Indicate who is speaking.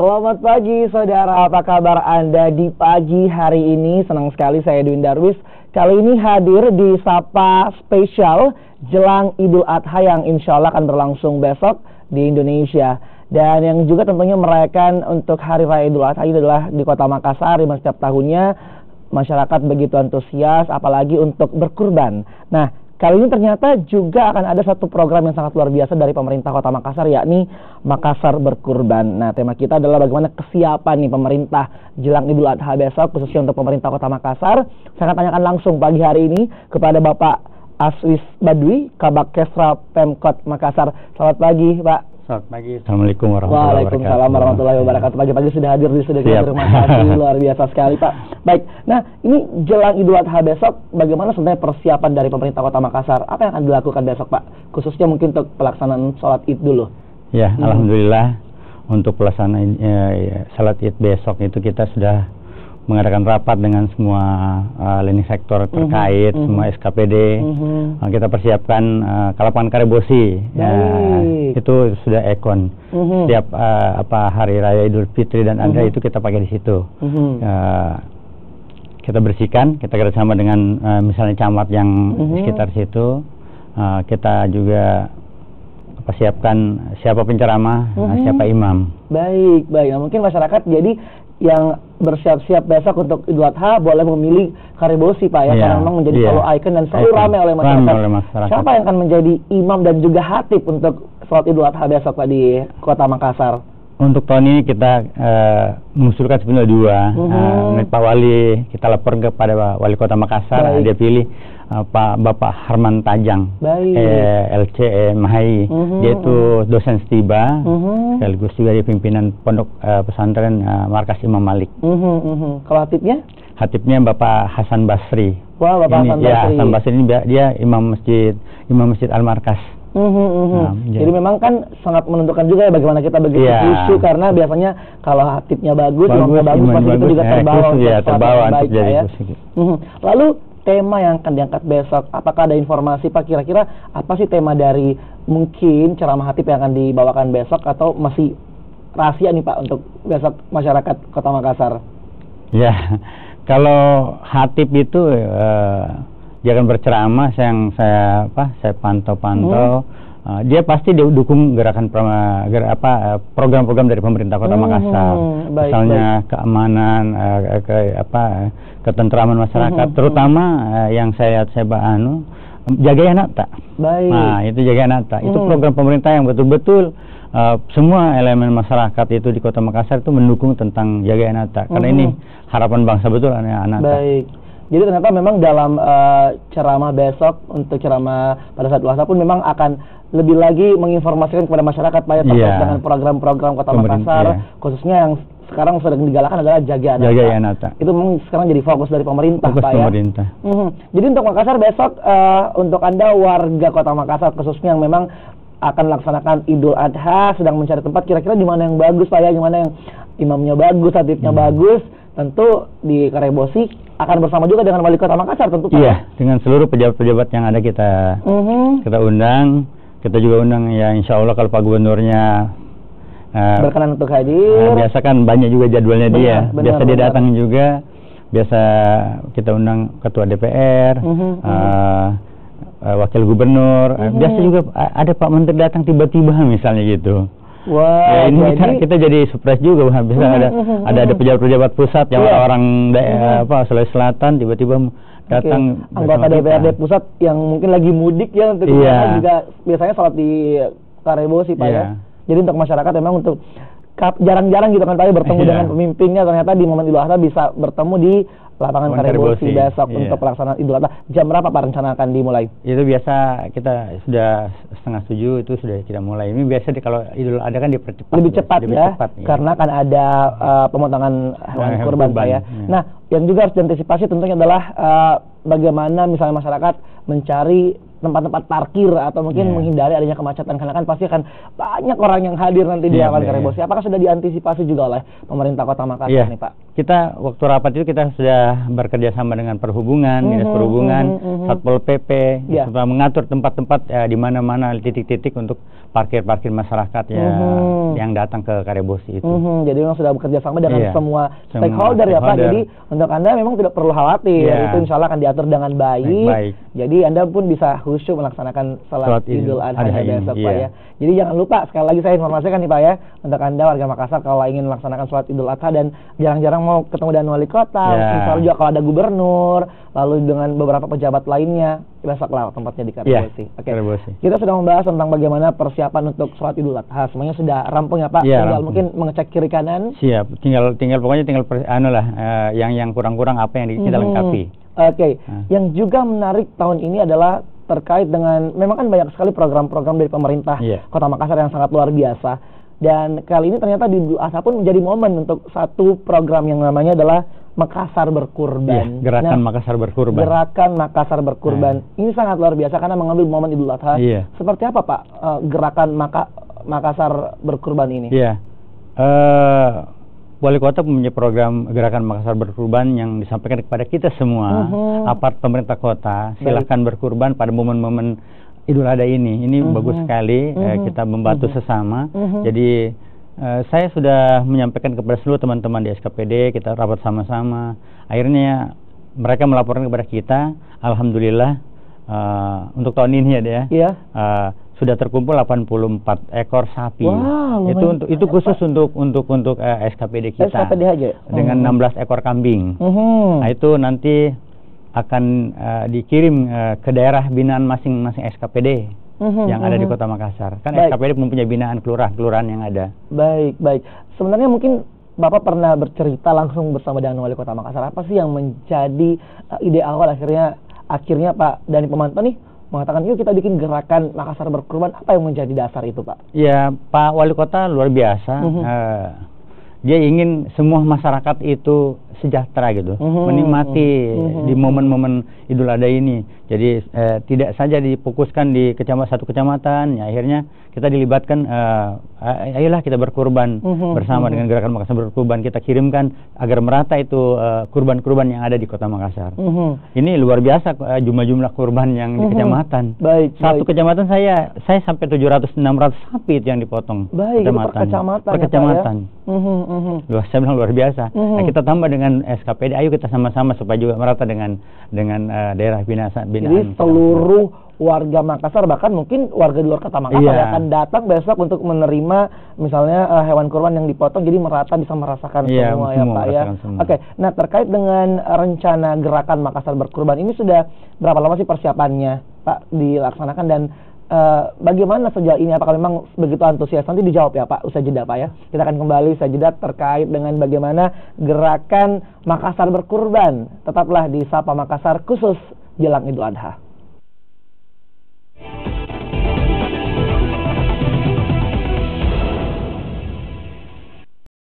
Speaker 1: Selamat pagi saudara, apa kabar Anda di pagi hari ini? Senang sekali saya Edwin Darwis kali ini hadir di Sapa Spesial jelang Idul Adha yang insya Allah akan berlangsung besok di Indonesia. Dan yang juga tentunya merayakan untuk Hari Raya Idul Adha ini adalah di Kota Makassar. Di setiap tahunnya masyarakat begitu antusias apalagi untuk berkurban. Nah, kali ini ternyata juga akan ada satu program yang sangat luar biasa dari pemerintah Kota Makassar, yakni Makassar Berkurban. Nah, tema kita adalah bagaimana kesiapan nih pemerintah jelang Idul Adha besok, khususnya untuk pemerintah Kota Makassar. Saya akan tanyakan langsung pagi hari ini kepada Bapak Aswis Badwi, Kabak Kesra Pemkot Makassar. Selamat pagi, Pak.
Speaker 2: Selamat pagi. Assalamualaikum warahmatullahi wabarakatuh.
Speaker 1: Waalaikumsalam warahmatullahi wabarakatuh. Pagi-pagi sudah hadir di studio kita. Terima kasih, luar biasa sekali, Pak. Baik, nah ini jelang Idul Adha besok, bagaimana sebenarnya persiapan dari pemerintah Kota Makassar? Apa yang akan dilakukan besok, Pak? Khususnya mungkin untuk pelaksanaan sholat Id dulu.
Speaker 2: Ya, alhamdulillah untuk pelaksanaan sholat Id besok itu kita sudah mengadakan rapat dengan semua lini sektor terkait, semua SKPD. Kita persiapkan Kalapan Karebosi, itu sudah ekon. Setiap hari raya Idul Fitri dan Adha itu kita pakai di situ. Kita bersihkan, kita kerjasama dengan misalnya camat yang di sekitar situ. Kita juga persiapkan siapa penceramah, siapa imam.
Speaker 1: Baik. Nah, mungkin masyarakat jadi yang bersiap-siap besok untuk Idul Adha boleh memilih Karebosi, Pak, ya, karena memang menjadi selalu ikon dan selalu ramai oleh masyarakat. Siapa yang akan menjadi imam dan juga khatib untuk sholat Idul Adha besok, Pak, di Kota Makassar?
Speaker 2: Untuk tahun ini kita mengusulkan sebenarnya dua. Pak Wali, kita lapor kepada Wali Kota Makassar. Dia pilih Bapak Harman Tajang, LCE Mahai. Dia itu dosen setiba, sekaligus juga dia pimpinan pondok pesantren Markas Imam Malik.
Speaker 1: Kalau hatibnya?
Speaker 2: Hatibnya Bapak Hasan Basri.
Speaker 1: Wah, Bapak Hasan Basri.
Speaker 2: Ya, Hasan Basri ini dia imam masjid Al Markas.
Speaker 1: Jadi memang kan sangat menentukan juga ya bagaimana kita begitu khusyuk, karena biasanya kalau hatibnya bagus, imamnya bagus, pasti kita juga terbawa untuk jadi khusyuk. Lalu tema yang akan diangkat besok, apakah ada informasi, Pak, kira-kira apa sih tema dari mungkin ceramah hatib yang akan dibawakan besok, atau masih rahasia nih, Pak, untuk besok masyarakat Kota Makassar?
Speaker 2: Ya, kalau hatib itu dia akan berceramah yang saya pantau. Dia pasti didukung program-program dari pemerintah Kota Makassar. Misalnya keamanan, ketentraman masyarakat, terutama yang saya jaga anak tak. Nah, itu jaga anak tak. Itu program pemerintah yang betul-betul semua elemen masyarakat itu di Kota Makassar itu mendukung tentang jaga anak tak. Karena ini harapan bangsa betul anak tak.
Speaker 1: Baik. Jadi ternyata memang dalam ceramah besok, untuk ceramah pada saat Idul Adha pun memang akan lebih lagi menginformasikan kepada masyarakat, Pak, ya, terkait dengan program-program Kota Makassar, khususnya yang sekarang sedang digalakan adalah jaga anak tak. Itu memang sekarang jadi fokus dari pemerintah, Pak, ya. Jadi untuk Makassar besok, untuk Anda warga Kota Makassar khususnya yang memang akan melaksanakan Idul Adha, sedang mencari tempat, kira-kira di mana yang bagus, Pak, ya, di mana yang imamnya bagus, hatibnya bagus, tentu di Karebosi akan bersama juga dengan Wali Kota Makassar, tentu, Pak. Iya,
Speaker 2: dengan seluruh pejabat-pejabat yang ada kita undang. Kita juga undang, ya, insya Allah kalau Pak Gubernurnya
Speaker 1: berkenan untuk hadir.
Speaker 2: Biasa kan banyak juga jadwalnya dia. Biasa dia datang juga. Biasa kita undang Ketua DPR, Wakil Gubernur. Biasa juga ada Pak Menteri datang tiba-tiba misalnya gitu.
Speaker 1: Wah,
Speaker 2: ya, ini kita jadi surprise juga, bisa ada pejabat-pejabat pusat yang orang Sulawesi Selatan tiba-tiba datang,
Speaker 1: anggota DPRD pusat yang mungkin lagi mudik ya, untuk juga biasanya sholat di Karebosi, Pak, ya. Jadi untuk masyarakat memang untuk jarang-jarang gitu kan, Pak, bertemu dengan pemimpinnya, ternyata di momen Idul Adha bisa bertemu di lapangan Karebosi besok untuk pelaksanaan Idul Adha. Jam berapa, Pak, rencana akan dimulai?
Speaker 2: Itu biasa kita sudah 6:30 itu sudah kita mulai. Ini biasa kalau Idul Adha kan dipercepat.
Speaker 1: Lebih cepat, karena kan ada pemotongan hewan kurban, Pak, ya. Nah, yang juga harus diantisipasi tentunya adalah bagaimana misalnya masyarakat mencari tempat-tempat parkir atau mungkin menghindari adanya kemacetan, karena kan pasti akan banyak orang yang hadir nanti di Hewan Karebosi. Apakah sudah diantisipasi juga oleh pemerintah Kota Makassar nih Pak?
Speaker 2: Kita waktu rapat itu kita sudah bekerja sama dengan Perhubungan, Dinas Perhubungan, Satpol PP, supaya mengatur tempat-tempat di mana-mana titik-titik untuk parkir-parkir masyarakat yang datang ke Karebosi itu.
Speaker 1: Jadi memang sudah bekerja sama dengan semua stakeholder ya Pak. Jadi untuk Anda memang tidak perlu khawatir, itu insya Allah akan diatur dengan baik. Jadi Anda pun bisa khusyuk melaksanakan salat Idul Adha besok Pak ya. Jadi jangan lupa, sekali lagi saya informasikan nih Pak ya, untuk Anda warga Makassar kalau ingin melaksanakan salat Idul Adha dan jarang-jarang mau ketemu dengan wali kota, misalnya juga kalau ada gubernur, lalu dengan beberapa pejabat lainnya, besoklah tempatnya di Karebosi. Kita sudah membahas tentang bagaimana persiapan untuk salat Idul Adha. Semuanya sudah rampung ya Pak. Tinggal mungkin mengecek kiri kanan.
Speaker 2: Siap. Pokoknya tinggal yang kurang-kurang apa yang kita lengkapi.
Speaker 1: Yang juga menarik tahun ini adalah terkait dengan, memang kan banyak sekali program-program dari pemerintah Kota Makassar yang sangat luar biasa. Dan kali ini ternyata di Idul Adha pun menjadi momen untuk satu program yang namanya adalah Makassar Berkurban.
Speaker 2: Gerakan Makassar Berkurban.
Speaker 1: Gerakan Makassar Berkurban. Ini sangat luar biasa karena mengambil momen Idul Adha. Seperti apa Pak gerakan Makassar Berkurban ini?
Speaker 2: Wali Kota punya program Gerakan Makassar Berkurban yang disampaikan kepada kita semua, apart pemerintah kota, silahkan berkurban pada momen-momen Idul Adha ini. Ini bagus sekali, kita membantu sesama. Jadi saya sudah menyampaikan kepada seluruh teman-teman di SKPD, kita rapat sama-sama. Akhirnya mereka melaporkan kepada kita, alhamdulillah untuk tahun ini ya, sudah terkumpul 84 ekor sapi. Itu khusus untuk SKPD kita.
Speaker 1: SKPD aja.
Speaker 2: Dengan 16 ekor kambing. Nah, itu nanti akan dikirim ke daerah binaan masing-masing SKPD yang ada di Kota Makassar. Kan SKPD mempunyai binaan kelurahan yang ada. Baik.
Speaker 1: Sebenarnya mungkin Bapak pernah bercerita langsung bersama dengan Wali Kota Makassar. Apa sih yang menjadi ide awal akhirnya Pak Dhani Pemanto nih mengatakan yuk kita bikin gerakan Makassar Berkurban? Apa yang menjadi dasar itu Pak?
Speaker 2: Ya, Pak Wali Kota luar biasa. Dia ingin semua masyarakat itu sejahtera gitu, menikmati di momen-momen Idul Adha ini. Jadi tidak saja difokuskan di satu kecamatan, ya akhirnya kita dilibatkan, ayolah kita berkurban bersama dengan Gerakan Makassar Berkurban. Kita kirimkan agar merata itu kurban-kurban yang ada di Kota Makassar. Ini luar biasa jumlah kurban yang di kecamatan. Satu kecamatan saya sampai 700-600 sapi itu yang dipotong.
Speaker 1: Per kecamatan.
Speaker 2: Saya bilang luar biasa. Nah, kita tambah dengan SKPD, ayo kita sama-sama supaya juga merata dengan daerah binaan.
Speaker 1: Jadi seluruh warga Makassar, bahkan mungkin warga di luar Kota Makassar akan datang besok untuk menerima misalnya hewan kurban yang dipotong, jadi merata bisa merasakan semua ya Pak ya. Nah terkait dengan rencana Gerakan Makassar Berkurban ini sudah berapa lama sih persiapannya Pak dilaksanakan, dan bagaimana sejauh ini, apakah memang begitu antusias? Nanti dijawab ya Pak, usai jeda Pak ya. Kita akan kembali usai jeda terkait dengan bagaimana Gerakan Makassar Berkurban. Tetaplah di Sapa Makassar khusus jelang Idul Adha.